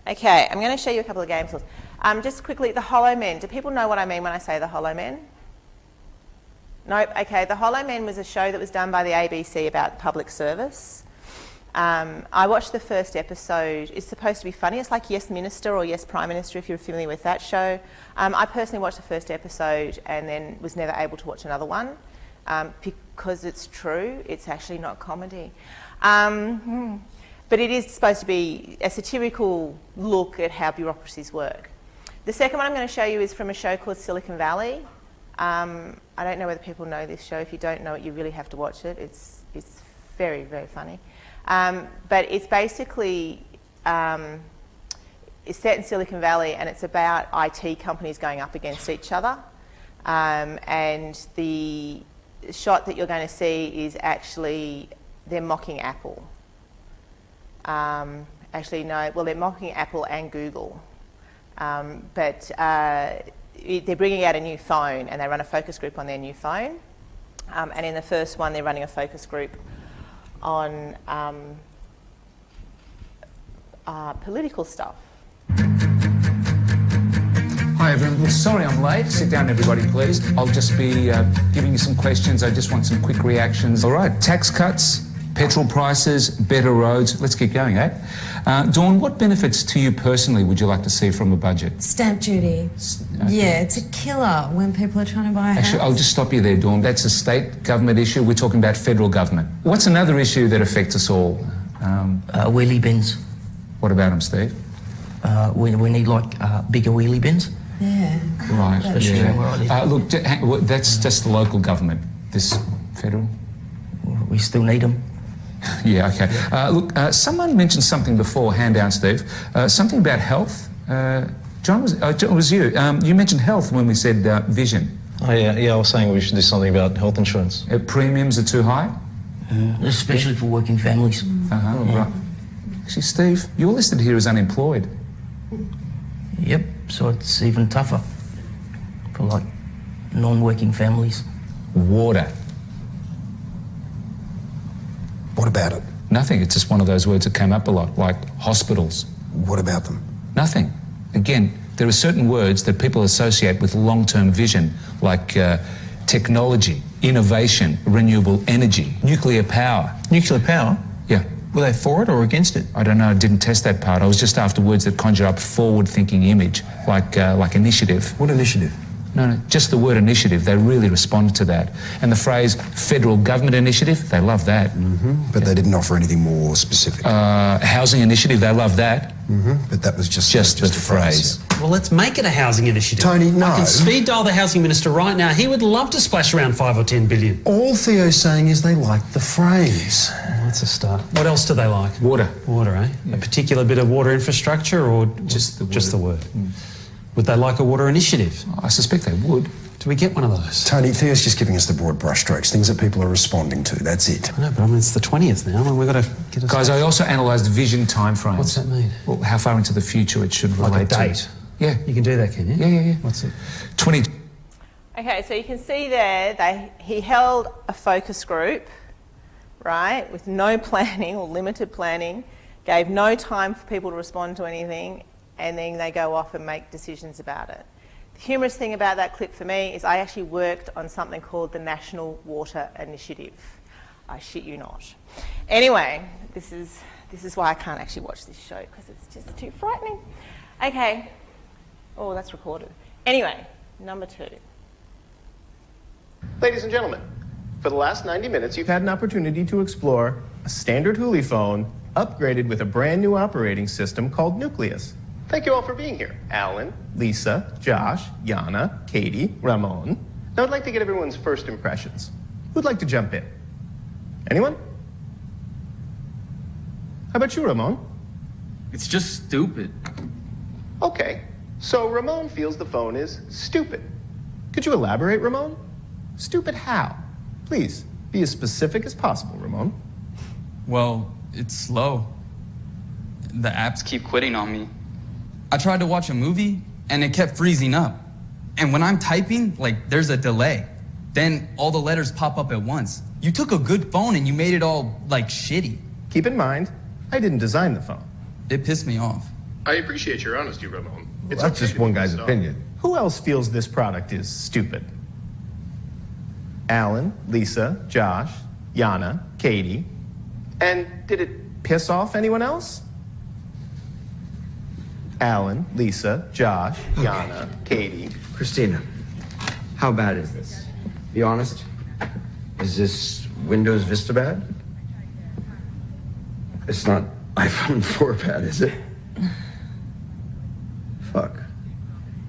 Okay, I'm going to show you a couple of game tools. Just quickly, the Hollow Men. Do people know what I mean when I say the Hollow Men? Nope. Okay, the Hollow Men was a show that was done by the ABC about public service. I watched the first episode. It's supposed to be funny. It's like Yes Minister or Yes Prime Minister, if you're familiar with that show. I personally watched the first episode and then was never able to watch another one because it's true. It's actually not comedy. But it is supposed to be a satirical look at how bureaucracies work. The second one I'm going to show you is from a show called Silicon Valley. I don't know whether people know this show. If you don't know it, you really have to watch it. It's very, very funny. But it's basically, it's set in Silicon Valley and it's about IT companies going up against each other. And the shot that you're going to see is actually, they're mocking Apple. Actually, no, well, they're mocking Apple and Google. But they're bringing out a new phone and they run a focus group on their new phone. And in the first one, they're running a focus group on political stuff. Hi everyone, well, sorry I'm late. Sit down everybody please. I'll just be giving you some questions. I just want some quick reactions. All right, tax cuts, petrol prices, better roads. Let's get going, eh? Dawn, what benefits to you personally would you like to see from a budget? Stamp duty. Okay. Yeah, it's a killer when people are trying to buy a house. Actually, I'll just stop you there, Dawn. That's a state government issue. We're talking about federal government. What's another issue that affects us all? Wheelie bins. What about them, Steve? We need bigger wheelie bins. Yeah. Right. Especially where I live. Look, that's just the local government. This federal? We still need them. Yeah, okay. Look, someone mentioned something before, hand down, Steve. Something about health. John, it was you. You mentioned health when we said vision. Oh, yeah, I was saying we should do something about health insurance. Premiums are too high? Especially for working families. Right. Actually, Steve, you're listed here as unemployed. Yep, so it's even tougher for, non-working families. Water. What about it? Nothing. It's just one of those words that came up a lot, like hospitals. What about them? Nothing. Again, there are certain words that people associate with long-term vision, like technology, innovation, renewable energy, nuclear power. Nuclear power? Yeah. Were they for it or against it? I don't know. I didn't test that part. I was just after words that conjure up forward-thinking image, like initiative. What initiative? No, just the word initiative. They really responded to that. And the phrase federal government initiative, they love that. Mm-hmm. But they didn't offer anything more specific. Housing initiative, they love that. Mm-hmm. But that was just the phrase. Well, let's make it a housing initiative. Tony, no. I can speed dial the housing minister right now. He would love to splash around 5 or 10 billion. All Theo's saying is they like the phrase. Well, that's a start. What else do they like? Water. Water, eh? Yeah. A particular bit of water infrastructure or just the word? Just the word. Would they like a water initiative? I suspect they would. Do we get one of those? Tony, Theo's just giving us the broad brushstrokes, things that people are responding to. That's it. I know, but it's the 20th now, and we've got to get us... Guys, I also analysed vision timeframes. What's that mean? Well, how far into the future it should relate to. Like a date? Yeah. You can do that, can you? Yeah. What's it? 20... Okay, so you can see there, he held a focus group, right, with no planning or limited planning, gave no time for people to respond to anything, and then they go off and make decisions about it. The humorous thing about that clip for me is I actually worked on something called the National Water Initiative. I shit you not. Anyway, this is why I can't actually watch this show, because it's just too frightening. Okay. Oh, that's recorded. Anyway, number 2. Ladies and gentlemen, for the last 90 minutes, you've had an opportunity to explore a standard Huli phone upgraded with a brand new operating system called Nucleus. Thank you all for being here. Alan, Lisa, Josh, Yana, Katie, Ramon. Now I'd like to get everyone's first impressions. Who'd like to jump in? Anyone? How about you, Ramon? It's just stupid. Okay, so Ramon feels the phone is stupid. Could you elaborate, Ramon? Stupid how? Please, be as specific as possible, Ramon. Well, it's slow. The apps keep quitting on me. I tried to watch a movie, and it kept freezing up. And when I'm typing, there's a delay. Then all the letters pop up at once. You took a good phone and you made it all, shitty. Keep in mind, I didn't design the phone. It pissed me off. I appreciate your honesty, Ramon. Well, that's just one guy's opinion. Who else feels this product is stupid? Alan, Lisa, Josh, Yana, Katie. And did it piss off anyone else? Alan, Lisa, Josh, Yana, Katie. Christina, how bad is this? Be honest. Is this Windows Vista bad? It's not iPhone 4 bad, is it? Fuck.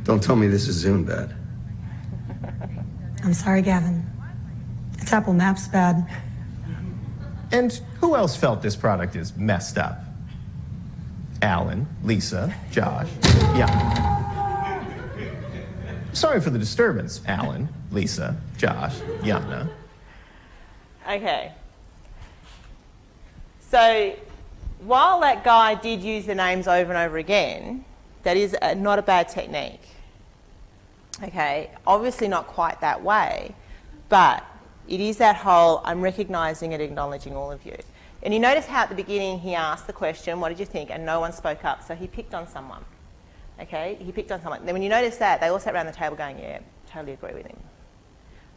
Don't tell me this is Zoom bad. I'm sorry, Gavin. It's Apple Maps bad. And who else felt this product is messed up? Alan, Lisa, Josh, Yana. Sorry for the disturbance, Alan, Lisa, Josh, Yana. Okay. So, while that guy did use the names over and over again, that is not a bad technique. Okay, obviously not quite that way, but it is that whole, I'm recognising and acknowledging all of you. And you notice how at the beginning he asked the question, what did you think? And no one spoke up, so he picked on someone. Okay, he picked on someone. Then when you notice that, they all sat around the table going, yeah, totally agree with him.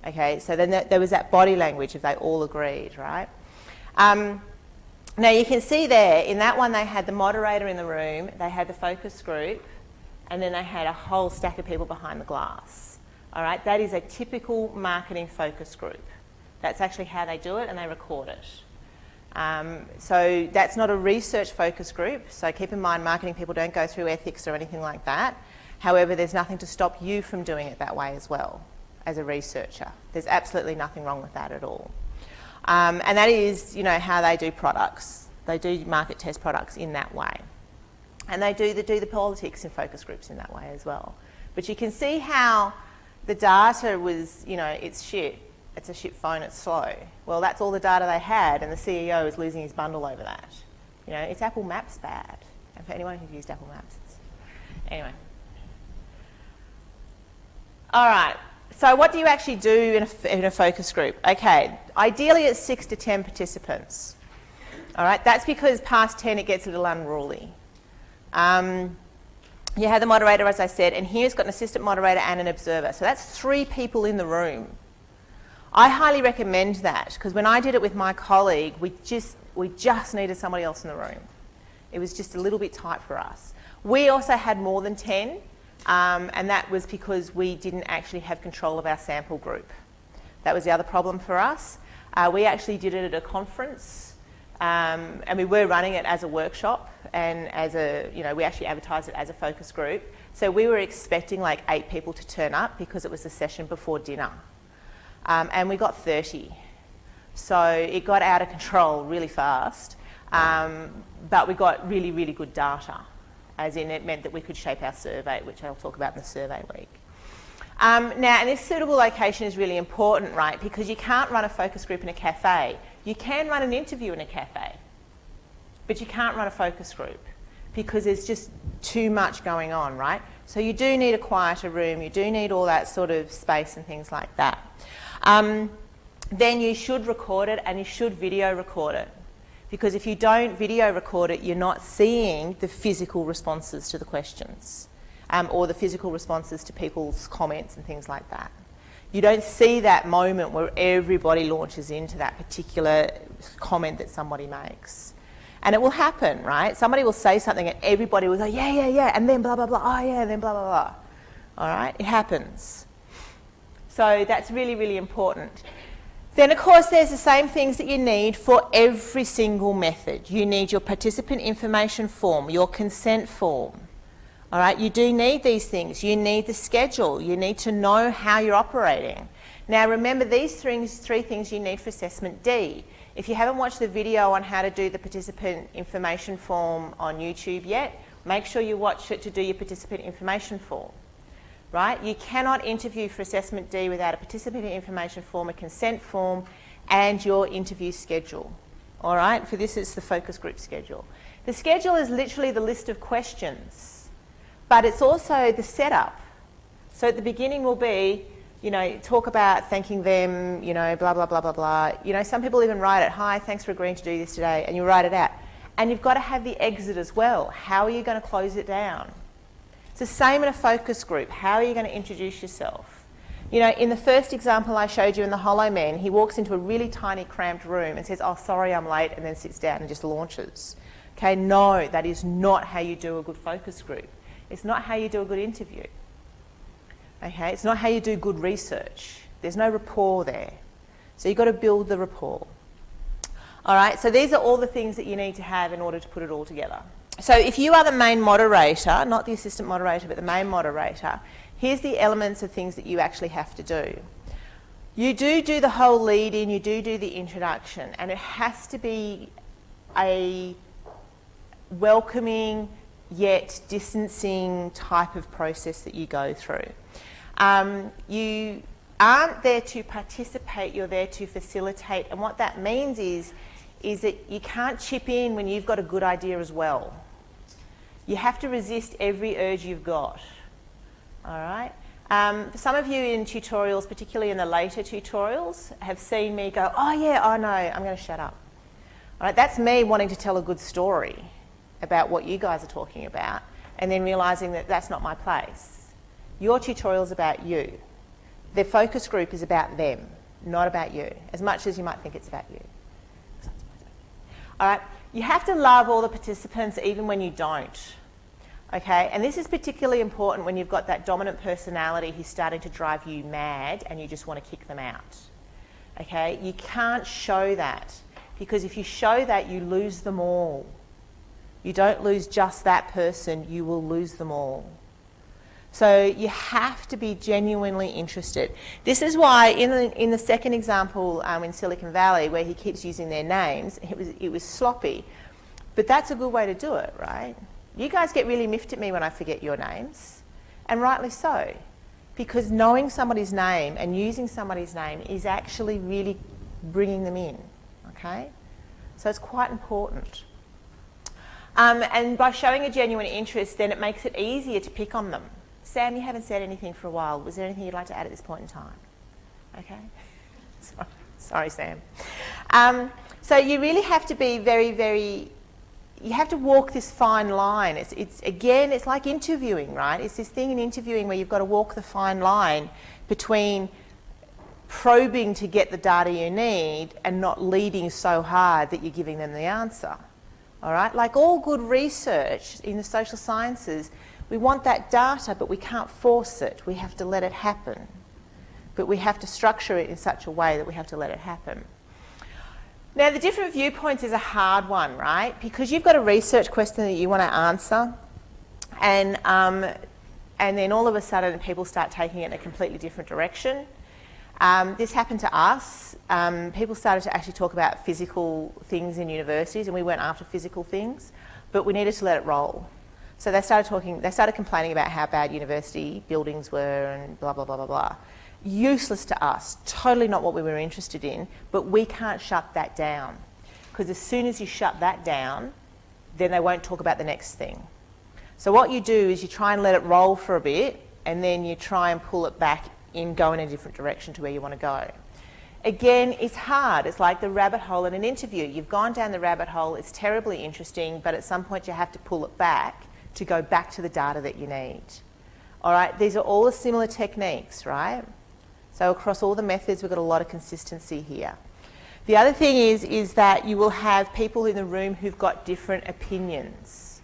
Okay, so then there was that body language of they all agreed, right? Now you can see there, in that one they had the moderator in the room, they had the focus group, and then they had a whole stack of people behind the glass. All right, that is a typical marketing focus group. That's actually how they do it, and they record it. So that's not a research focus group, so keep in mind marketing people don't go through ethics or anything like that. However, there's nothing to stop you from doing it that way as well, as a researcher. There's absolutely nothing wrong with that at all. And that is, you know, how they do products. They do market test products in that way. And they do the politics in focus groups in that way as well. But you can see how the data was, you know, it's shit. It's a shit phone, it's slow. Well, that's all the data they had, and the CEO is losing his bundle over that. You know, it's Apple Maps bad. And for anyone who's used Apple Maps, anyway. All right. So what do you actually do in a focus group? Okay, ideally it's 6 to 10 participants. All right, that's because past 10 it gets a little unruly. You have the moderator, as I said, and here's got an assistant moderator and an observer. So that's 3 people in the room. I highly recommend that, because when I did it with my colleague, we just needed somebody else in the room. It was just a little bit tight for us. We also had more than 10. And that was because we didn't actually have control of our sample group. That was the other problem for us. We actually did it at a conference, and we were running it as a workshop, and as a, you know, we actually advertised it as a focus group. So we were expecting like 8 people to turn up because it was the session before dinner. And we got 30. So it got out of control really fast, but we got really, really good data. As in, it meant that we could shape our survey, which I'll talk about in the survey week. Now, and this suitable location is really important, right? Because you can't run a focus group in a cafe. You can run an interview in a cafe, but you can't run a focus group because there's just too much going on, right? So you do need a quieter room. You do need all that sort of space and things like that. Then you should record it, and you should video record it. Because if you don't video record it, you're not seeing the physical responses to the questions, or the physical responses to people's comments and things like that. You don't see that moment where everybody launches into that particular comment that somebody makes. And it will happen, right? Somebody will say something and everybody will go, yeah, yeah, yeah, and then blah, blah, blah, oh yeah, and then blah, blah, blah. All right, it happens. So that's really, really important. Then, of course, there's the same things that you need for every single method. You need your participant information form, your consent form. All right, you do need these things. You need the schedule. You need to know how you're operating. Now, remember these three things you need for Assessment D. If you haven't watched the video on how to do the participant information form on YouTube yet, make sure you watch it to do your participant information form. Right? You cannot interview for Assessment D without a participant information form, a consent form, and your interview schedule. All right? For this, it's the focus group schedule. The schedule is literally the list of questions, but it's also the setup. So at the beginning will be, you know, talk about thanking them, you know, blah, blah, blah, blah, blah. You know, some people even write it, hi, thanks for agreeing to do this today, and you write it out. And you've got to have the exit as well. How are you going to close it down? It's the same in a focus group. How are you going to introduce yourself? You know, in the first example I showed you in the Hollow Men, he walks into a really tiny, cramped room and says, "Oh, sorry, I'm late," and then sits down and just launches. Okay, no, that is not how you do a good focus group. It's not how you do a good interview. Okay, it's not how you do good research. There's no rapport there. So you've got to build the rapport. All right, so these are all the things that you need to have in order to put it all together. So if you are the main moderator, not the assistant moderator, but the main moderator, here's the elements of things that you actually have to do. You do the whole lead in, you do the introduction, and it has to be a welcoming yet distancing type of process that you go through. You aren't there to participate, you're there to facilitate, and what that means is that you can't chip in when you've got a good idea as well. You have to resist every urge you've got. All right? For some of you in tutorials, particularly in the later tutorials, have seen me go, "Oh yeah, oh no, I'm going to shut up." All right? That's me wanting to tell a good story about what you guys are talking about, and then realising that that's not my place. Your tutorial is about you. The focus group is about them, not about you, as much as you might think it's about you. All right, you have to love all the participants even when you don't. Okay, and this is particularly important when you've got that dominant personality who's starting to drive you mad and you just want to kick them out. Okay, you can't show that, because if you show that, you lose them all. You don't lose just that person, you will lose them all. So you have to be genuinely interested. This is why in the second example in Silicon Valley, where he keeps using their names, it was sloppy. But that's a good way to do it, right? You guys get really miffed at me when I forget your names, and rightly so, because knowing somebody's name and using somebody's name is actually really bringing them in, okay? So it's quite important. And by showing a genuine interest, then it makes it easier to pick on them. Sam, you haven't said anything for a while. Was there anything you'd like to add at this point in time? Okay. Sorry, Sam. So you really have to be you have to walk this fine line. It's like interviewing, right? It's this thing in interviewing where you've got to walk the fine line between probing to get the data you need and not leading so hard that you're giving them the answer. All right? Like all good research in the social sciences, we want that data, but we can't force it. We have to let it happen. But we have to structure it in such a way that we have to let it happen. Now, the different viewpoints is a hard one, right? Because you've got a research question that you want to answer, and then all of a sudden people start taking it in a completely different direction. This happened to us. People started to actually talk about physical things in universities, and we went after physical things, but we needed to let it roll. So they started complaining about how bad university buildings were and blah, blah, blah, blah, blah. Useless to us, totally not what we were interested in, but we can't shut that down. Because as soon as you shut that down, then they won't talk about the next thing. So what you do is you try and let it roll for a bit, and then you try and pull it back in, go in a different direction to where you want to go. Again, it's hard. It's like the rabbit hole in an interview. You've gone down the rabbit hole, it's terribly interesting, but at some point you have to pull it back to go back to the data that you need. All right, these are all the similar techniques, right? So across all the methods, we've got a lot of consistency here. The other thing is that you will have people in the room who've got different opinions.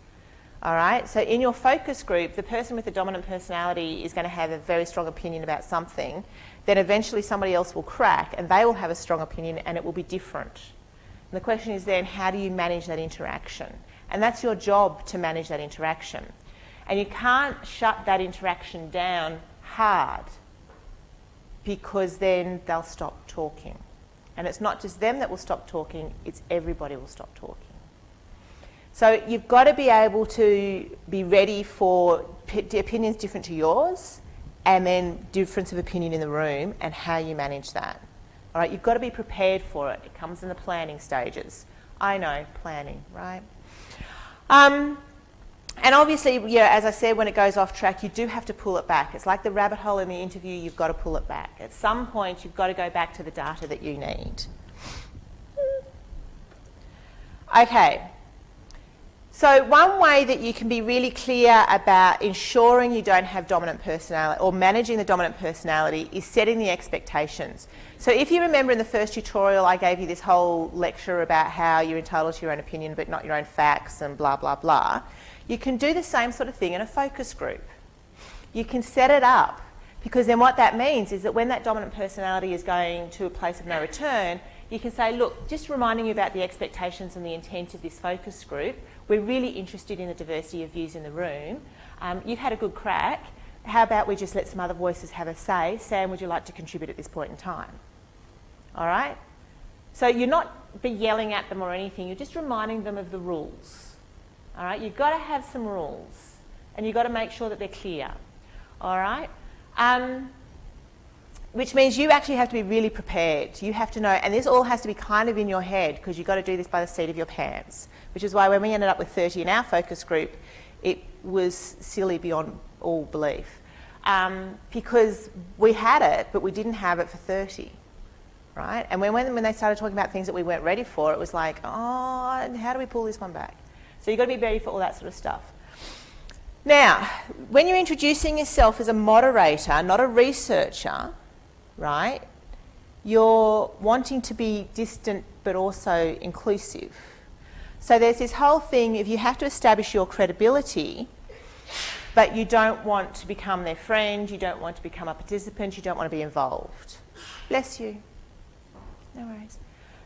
All right, so in your focus group, the person with the dominant personality is going to have a very strong opinion about something. Then eventually somebody else will crack and they will have a strong opinion and it will be different. And the question is then, how do you manage that interaction? And that's your job, to manage that interaction. And you can't shut that interaction down hard, because then they'll stop talking. And it's not just them that will stop talking, it's everybody will stop talking. So you've got to be able to be ready for opinions different to yours, and then difference of opinion in the room and how you manage that. All right, you've got to be prepared for it. It comes in the planning stages. I know, planning, right? And obviously, yeah, as I said, when it goes off track, you do have to pull it back. It's like the rabbit hole in the interview, you've got to pull it back. At some point, you've got to go back to the data that you need. Okay, So one way that you can be really clear about ensuring you don't have dominant personality or managing the dominant personality is setting the expectations. So if you remember in the first tutorial, I gave you this whole lecture about how you're entitled to your own opinion but not your own facts and blah, blah, blah. You can do the same sort of thing in a focus group. You can set it up, because then what that means is that when that dominant personality is going to a place of no return, you can say, look, just reminding you about the expectations and the intent of this focus group. We're really interested in the diversity of views in the room. You've had a good crack. How about we just let some other voices have a say? Sam, would you like to contribute at this point in time? All right? So you're not be yelling at them or anything. You're just reminding them of the rules. All right? You've got to have some rules, and you've got to make sure that they're clear. All right? Which means you actually have to be really prepared. You have to know, and this all has to be kind of in your head, because you've got to do this by the seat of your pants, which is why when we ended up with 30 in our focus group, it was silly beyond all belief. Because we had it, but we didn't have it for 30, right? And when they started talking about things that we weren't ready for, it was like, oh, how do we pull this one back? So you've got to be ready for all that sort of stuff. Now, when you're introducing yourself as a moderator, not a researcher, right, you're wanting to be distant but also inclusive. So there's this whole thing, if you have to establish your credibility, but you don't want to become their friend, you don't want to become a participant, you don't want to be involved. Bless you. No worries.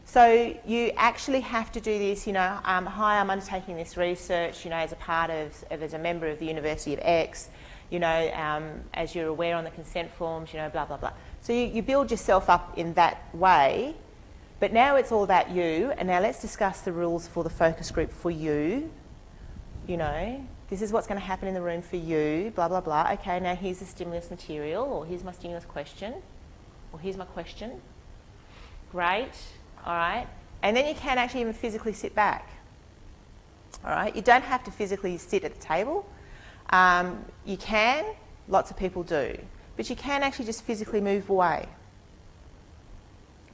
So you actually have to do this, you know, hi, I'm undertaking this research, you know, as a part of, as a member of the University of X, you know, as you're aware on the consent forms, you know, blah, blah, blah. So you build yourself up in that way, but now it's all about you, and now let's discuss the rules for the focus group for you. You know, this is what's going to happen in the room for you, blah, blah, blah. Okay, now here's the stimulus material, or here's my stimulus question, or here's my question. Great. All right, and then you can actually even physically sit back. All right, you don't have to physically sit at the table. You can, lots of people do, but you can actually just physically move away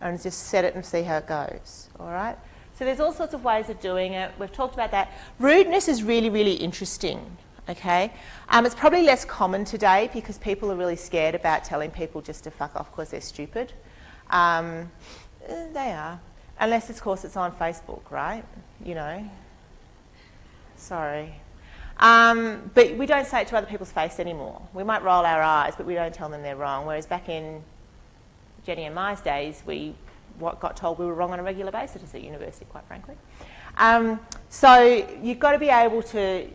and just set it and see how it goes. All right, so there's all sorts of ways of doing it. We've talked about that. Rudeness is really, really interesting. Okay, it's probably less common today because people are really scared about telling people just to fuck off because they're stupid. They are, unless of course it's on Facebook, right? You know, sorry. But we don't say it to other people's face anymore. We might roll our eyes, but we don't tell them they're wrong. Whereas back in Jenny and my days, we got told we were wrong on a regular basis at university, quite frankly. So you've got to be able to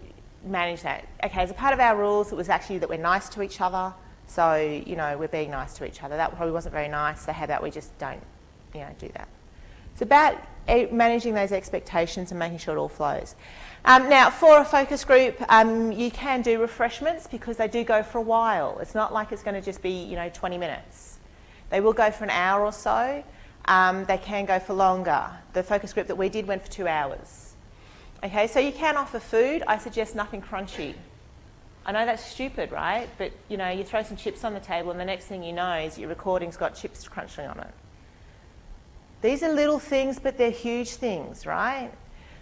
manage that. Okay, as a part of our rules, it was actually that we're nice to each other. So, you know, we're being nice to each other. That probably wasn't very nice. So how about we just don't, you know, do that. It's about managing those expectations and making sure it all flows. Now, for a focus group, you can do refreshments because they do go for a while. It's not like it's going to just be, you know, 20 minutes. They will go for an hour or so. They can go for longer. The focus group that we did went for 2 hours. Okay, so you can offer food. I suggest nothing crunchy. I know that's stupid, right? But, you know, you throw some chips on the table and the next thing you know is your recording's got chips crunching on it. These are little things, but they're huge things, right?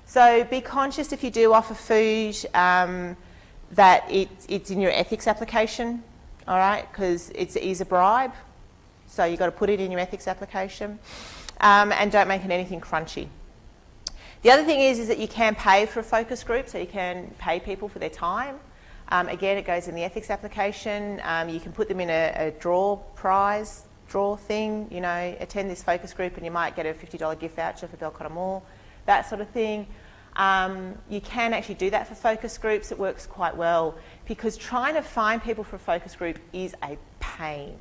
So be conscious if you do offer food that it's in your ethics application, all right? Because it is a bribe, so you've got to put it in your ethics application. And don't make it anything crunchy. The other thing is that you can pay for a focus group, so you can pay people for their time. Again, it goes in the ethics application. You can put them in a draw thing, you know, attend this focus group and you might get a $50 gift voucher for Belconnen Mall, that sort of thing. You can actually do that for focus groups. It works quite well because trying to find people for a focus group is a pain.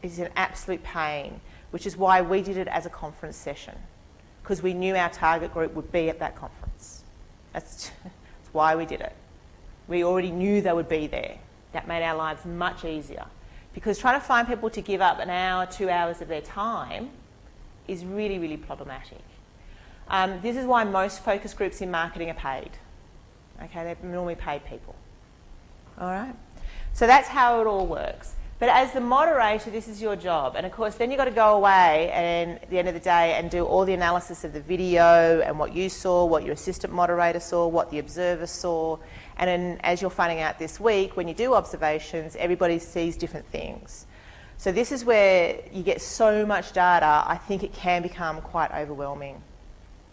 It's an absolute pain, which is why we did it as a conference session, because we knew our target group would be at that conference. That's why we did it. We already knew they would be there. That made our lives much easier. Because trying to find people to give up an hour, 2 hours of their time is really, really problematic. This is why most focus groups in marketing are paid. Okay, they're normally paid people. All right? So that's how it all works. But as the moderator, this is your job. And of course, then you've got to go away and at the end of the day and do all the analysis of the video and what you saw, what your assistant moderator saw, what the observer saw. And then, as you're finding out this week, when you do observations, everybody sees different things. So this is where you get so much data, I think it can become quite overwhelming.